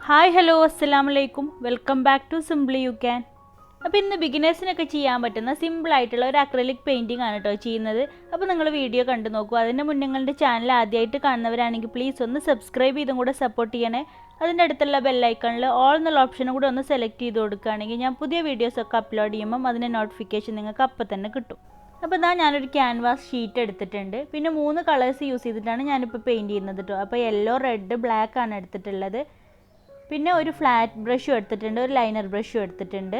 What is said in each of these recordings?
Hi hello അസ്സലാമു അലൈക്കും welcome back to simply you can. അപ്പോൾ ഇന്ന് ബിഗിനേഴ്സിനൊക്കെ ചെയ്യാൻ പറ്റുന്ന സിമ്പിളായിട്ടുള്ള ഒരു അക്രലിക് പെയിൻറ്റിംഗ് ആണ് കേട്ടോ ചെയ്യുന്നത്. അപ്പോൾ നിങ്ങൾ വീഡിയോ കണ്ടു നോക്കൂ. അതിൻ്റെ മുന്നേ നിങ്ങളുടെ ചാനൽ ആദ്യമായിട്ട് കാണുന്നവരാണെങ്കിൽ പ്ലീസ് ഒന്ന് സബ്സ്ക്രൈബ് ചെയ്തും കൂടെ സപ്പോർട്ട് ചെയ്യണേ. അതിൻ്റെ അടുത്തുള്ള ബെല്ലൈക്കണിൽ ഓൾ എന്നുള്ള ഓപ്ഷനും കൂടെ ഒന്ന് സെലക്ട് ചെയ്ത് കൊടുക്കുകയാണെങ്കിൽ ഞാൻ പുതിയ വീഡിയോസൊക്കെ അപ്ലോഡ് ചെയ്യുമ്പം അതിൻ്റെ നോട്ടിഫിക്കേഷൻ നിങ്ങൾക്ക് അപ്പം തന്നെ കിട്ടും. അപ്പോൾ ഇതാ ഞാനൊരു ക്യാൻവാസ് ഷീറ്റ് എടുത്തിട്ടുണ്ട്. പിന്നെ 3 കളേഴ്സ് യൂസ് ചെയ്തിട്ടാണ് ഞാനിപ്പോൾ പെയിൻറ്റ് ചെയ്യുന്നത് കേട്ടോ. അപ്പോൾ യെല്ലോ, റെഡ്, ബ്ലാക്ക് ആണ് എടുത്തിട്ടുള്ളത്. പിന്നെ ഒരു ഫ്ലാറ്റ് ബ്രഷും എടുത്തിട്ടുണ്ട്, ഒരു ലൈനർ ബ്രഷും എടുത്തിട്ടുണ്ട്.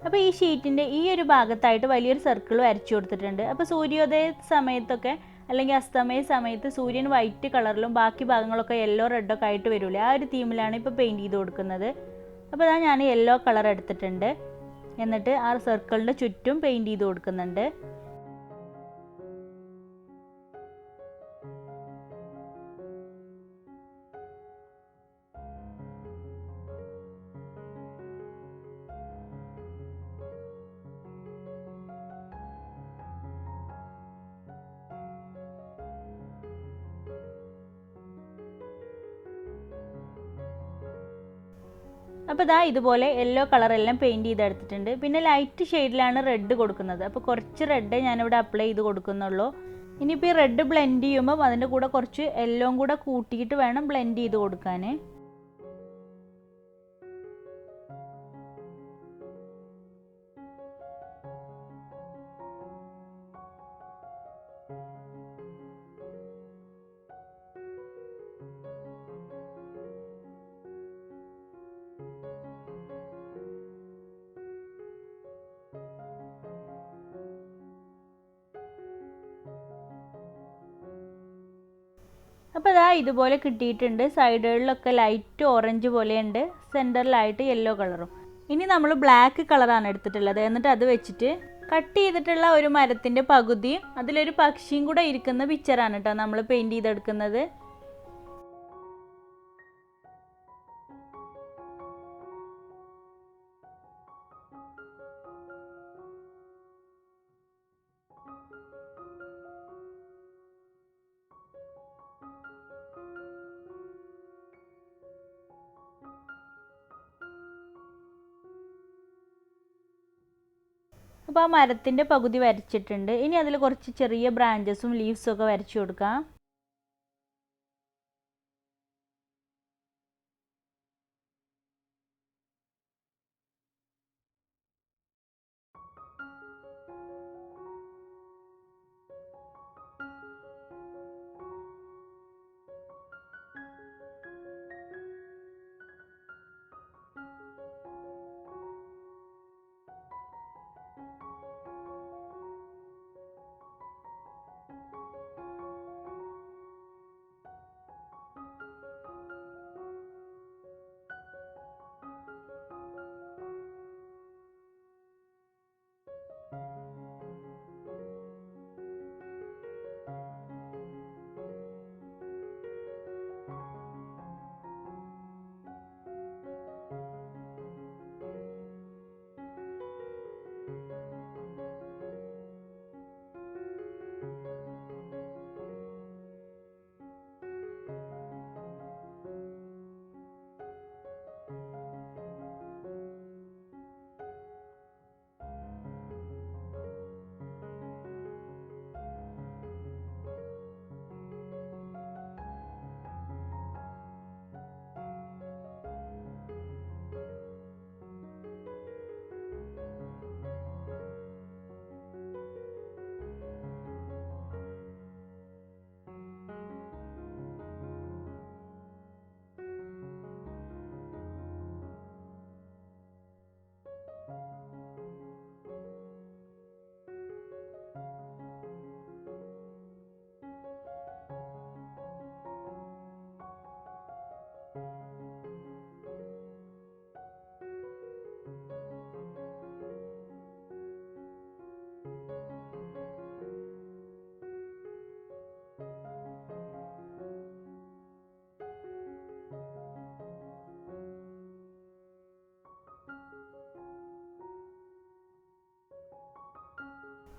അപ്പോൾ ഈ ഷീറ്റിൻ്റെ ഈ ഒരു ഭാഗത്തായിട്ട് വലിയൊരു സർക്കിൾ വരച്ചു കൊടുത്തിട്ടുണ്ട്. അപ്പോൾ സൂര്യോദയ സമയത്തൊക്കെ അല്ലെങ്കിൽ അസ്തമയ സമയത്ത് സൂര്യൻ വൈറ്റ് കളറിലും ബാക്കി ഭാഗങ്ങളൊക്കെ യെല്ലോ റെഡൊക്കെ ആയിട്ട് വരില്ലേ, ആ ഒരു തീമിലാണ് ഇപ്പോൾ പെയിൻറ്റ് ചെയ്ത് കൊടുക്കുന്നത്. അപ്പോൾ അതാ ഞാൻ യെല്ലോ കളർ എടുത്തിട്ടുണ്ട്. എന്നിട്ട് ആ സർക്കിളിൻ്റെ ചുറ്റും പെയിൻറ്റ് ചെയ്ത് കൊടുക്കുന്നുണ്ട്. അപ്പോൾ ഇതാ ഇതുപോലെ യെല്ലോ കളറെല്ലാം പെയിൻറ്റ് ചെയ്തെടുത്തിട്ടുണ്ട്. പിന്നെ ലൈറ്റ് ഷെയ്ഡിലാണ് റെഡ് കൊടുക്കുന്നത്. അപ്പോൾ കുറച്ച് റെഡ് ഞാനിവിടെ അപ്ലൈ ചെയ്ത് കൊടുക്കുന്നുള്ളൂ. ഇനിയിപ്പോൾ ഈ റെഡ് ബ്ലെൻഡ് ചെയ്യുമ്പം അതിൻ്റെ കൂടെ കുറച്ച് യെല്ലോയും കൂടെ കൂട്ടിയിട്ട് വേണം ബ്ലെൻഡ് ചെയ്ത് കൊടുക്കാൻ. അപ്പോൾ ഇതാ ഇതുപോലെ കിട്ടിയിട്ടുണ്ട്. സൈഡുകളിലൊക്കെ ലൈറ്റ് ഓറഞ്ച് പോലെയുണ്ട്, സെൻറ്ററിലായിട്ട് യെല്ലോ കളറും. ഇനി നമ്മൾ ബ്ലാക്ക് കളറാണ് എടുത്തിട്ടുള്ളത്. എന്നിട്ട് അത് വെച്ചിട്ട് കട്ട് ചെയ്തിട്ടുള്ള ഒരു മരത്തിൻ്റെ പകുതിയും അതിലൊരു പക്ഷിയും കൂടെ ഇരിക്കുന്ന പിക്ചറാണ് കേട്ടോ നമ്മൾ പെയിൻറ്റ് ചെയ്തെടുക്കുന്നത്. അപ്പോൾ ആ മരത്തിൻ്റെ പകുതി വരച്ചിട്ടുണ്ട്. ഇനി അതിൽ കുറച്ച് ചെറിയ ബ്രാഞ്ചസും ലീവ്സും ഒക്കെ വരച്ചു കൊടുക്കാം.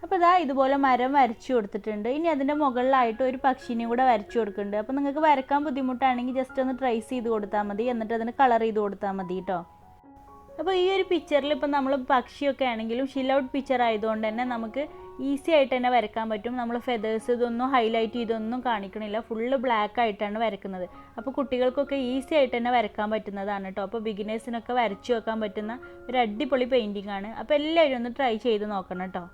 അപ്പോൾ ഇതാ ഇതുപോലെ മരം വരച്ചു കൊടുത്തിട്ടുണ്ട്. ഇനി അതിൻ്റെ മുകളിലായിട്ട് ഒരു പക്ഷിനെയും കൂടെ വരച്ചു കൊടുക്കുന്നുണ്ട്. അപ്പോൾ നിങ്ങൾക്ക് വരക്കാൻ ബുദ്ധിമുട്ടാണെങ്കിൽ ജസ്റ്റ് ഒന്ന് ട്രേസ് ചെയ്ത് കൊടുത്താൽ മതി, എന്നിട്ട് അതിന് കളർ ചെയ്ത് കൊടുത്താൽ മതി കേട്ടോ. അപ്പോൾ ഈ ഒരു പിക്ചറിൽ ഇപ്പം നമ്മൾ പക്ഷിയൊക്കെ ആണെങ്കിലും ഷിൽ ഔട്ട് പിക്ചർ ആയതുകൊണ്ട് തന്നെ നമുക്ക് ഈസി ആയിട്ട് തന്നെ വരക്കാൻ പറ്റും. നമ്മൾ ഫെദേഴ്സ് ഇതൊന്നും ഹൈലൈറ്റ് ചെയ്തൊന്നും കാണിക്കണില്ല, ഫുള്ള് ബ്ലാക്ക് ആയിട്ടാണ് വരക്കുന്നത്. അപ്പോൾ കുട്ടികൾക്കൊക്കെ ഈസി ആയിട്ട് തന്നെ വരക്കാൻ പറ്റുന്നതാണ് കേട്ടോ. അപ്പോൾ ബിഗിനേഴ്സിനൊക്കെ വരച്ചു വെക്കാൻ പറ്റുന്ന ഒരു അടിപൊളി പെയിൻറ്റിംഗ് ആണ്. അപ്പോൾ എല്ലാവരും ഒന്ന് ട്രൈ ചെയ്ത് നോക്കണം കേട്ടോ.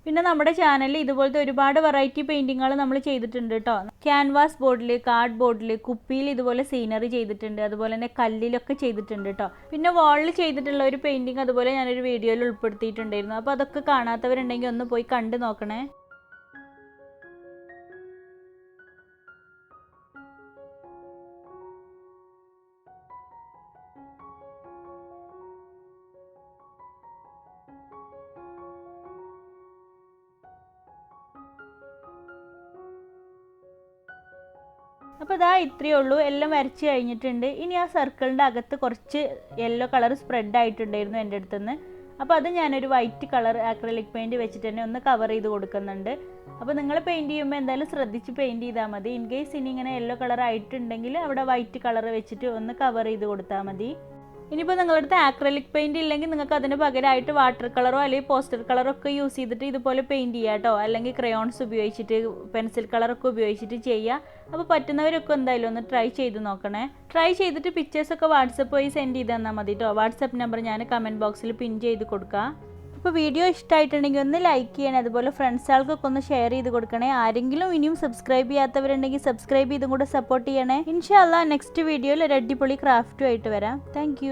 പിന്നെ നമ്മുടെ ചാനലിൽ ഇതുപോലത്തെ ഒരുപാട് വെറൈറ്റി പെയിൻറ്റിങ്ങുകൾ നമ്മൾ ചെയ്തിട്ടുണ്ട് കേട്ടോ. ക്യാൻവാസ് ബോർഡിൽ, കാർഡ് ബോർഡിൽ, കുപ്പിയിൽ ഇതുപോലെ സീനറി ചെയ്തിട്ടുണ്ട്, അതുപോലെ തന്നെ കല്ലിലൊക്കെ ചെയ്തിട്ടുണ്ട് കേട്ടോ. പിന്നെ വാളിൽ ചെയ്തിട്ടുള്ള ഒരു പെയിൻറ്റിങ് അതുപോലെ ഞാനൊരു വീഡിയോയിൽ ഉൾപ്പെടുത്തിയിട്ടുണ്ടായിരുന്നു. അപ്പോൾ അതൊക്കെ കാണാത്തവരുണ്ടെങ്കിൽ ഒന്ന് പോയി കണ്ടു നോക്കണേ. അപ്പോൾ ഇതാ ഇത്രയേ ഉള്ളൂ, എല്ലാം വരച്ച് കഴിഞ്ഞിട്ടുണ്ട്. ഇനി ആ സർക്കിളിൻ്റെ അകത്ത് കുറച്ച് യെല്ലോ കളർ സ്പ്രെഡ് ആയിട്ടുണ്ടായിരുന്നു എൻ്റെ അടുത്തുനിന്ന്. അപ്പോൾ അത് ഞാനൊരു വൈറ്റ് കളർ ആക്രിലിക് പെയിൻറ്റ് വെച്ചിട്ട് തന്നെ ഒന്ന് കവർ ചെയ്ത് കൊടുക്കുന്നുണ്ട്. അപ്പോൾ നിങ്ങൾ പെയിൻറ്റ് ചെയ്യുമ്പോൾ എന്തായാലും ശ്രദ്ധിച്ച് പെയിൻറ്റ് ചെയ്താൽ മതി. ഇൻ കേസ് ഇനി ഇങ്ങനെ യെല്ലോ കളർ ആയിട്ടുണ്ടെങ്കിൽ അവിടെ വൈറ്റ് കളർ വെച്ചിട്ട് ഒന്ന് കവർ ചെയ്ത് കൊടുത്താൽ മതി. ഇനിയിപ്പോൾ നിങ്ങളുടെ അടുത്ത് ആക്രിലിക് പെയിൻറ്റ് ഇല്ലെങ്കിൽ നിങ്ങൾക്ക് അതിന് പകരമായിട്ട് വാട്ടർ കളറോ അല്ലെങ്കിൽ പോസ്റ്റർ കളറോ ഒക്കെ യൂസ് ചെയ്തിട്ട് ഇതുപോലെ പെയിൻറ്റ് ചെയ്യുക കേട്ടോ. അല്ലെങ്കിൽ ക്രയോൺസ് ഉപയോഗിച്ചിട്ട്, പെൻസിൽ കളറൊക്കെ ഉപയോഗിച്ചിട്ട് ചെയ്യുക. അപ്പോൾ പറ്റുന്നവരൊക്കെ എന്തായാലും ഒന്ന് ട്രൈ ചെയ്ത് നോക്കണേ. ട്രൈ ചെയ്തിട്ട് പിക്ചേഴ്സൊക്കെ വാട്സപ്പ് വഴി സെൻഡ് ചെയ്ത് തന്നാൽ മതി കേട്ടോ. വാട്സപ്പ് നമ്പർ ഞാൻ കമൻറ്റ് ബോക്സിൽ പിൻ ചെയ്ത് കൊടുക്കാം. അപ്പോൾ വീഡിയോ ഇഷ്ടമായിട്ടുണ്ടെങ്കിൽ ഒന്ന് ലൈക്ക് ചെയ്യണേ, അതുപോലെ ഫ്രണ്ട്സുകൾക്കൊക്കെ ഒന്ന് ഷെയർ ചെയ്ത് കൊടുക്കണേ. ആരെങ്കിലും ഇനിയും സബ്സ്ക്രൈബ് ചെയ്യാത്തവരുണ്ടെങ്കിൽ സബ്സ്ക്രൈബ് ചെയ്തും കൂടെ സപ്പോർട്ട് ചെയ്യണേ. ഇൻഷാ അല്ലാഹ് നെക്സ്റ്റ് വീഡിയോയിൽ ഒരു അടിപൊളി ക്രാഫ്റ്റുമായിട്ട് വരാം. താങ്ക്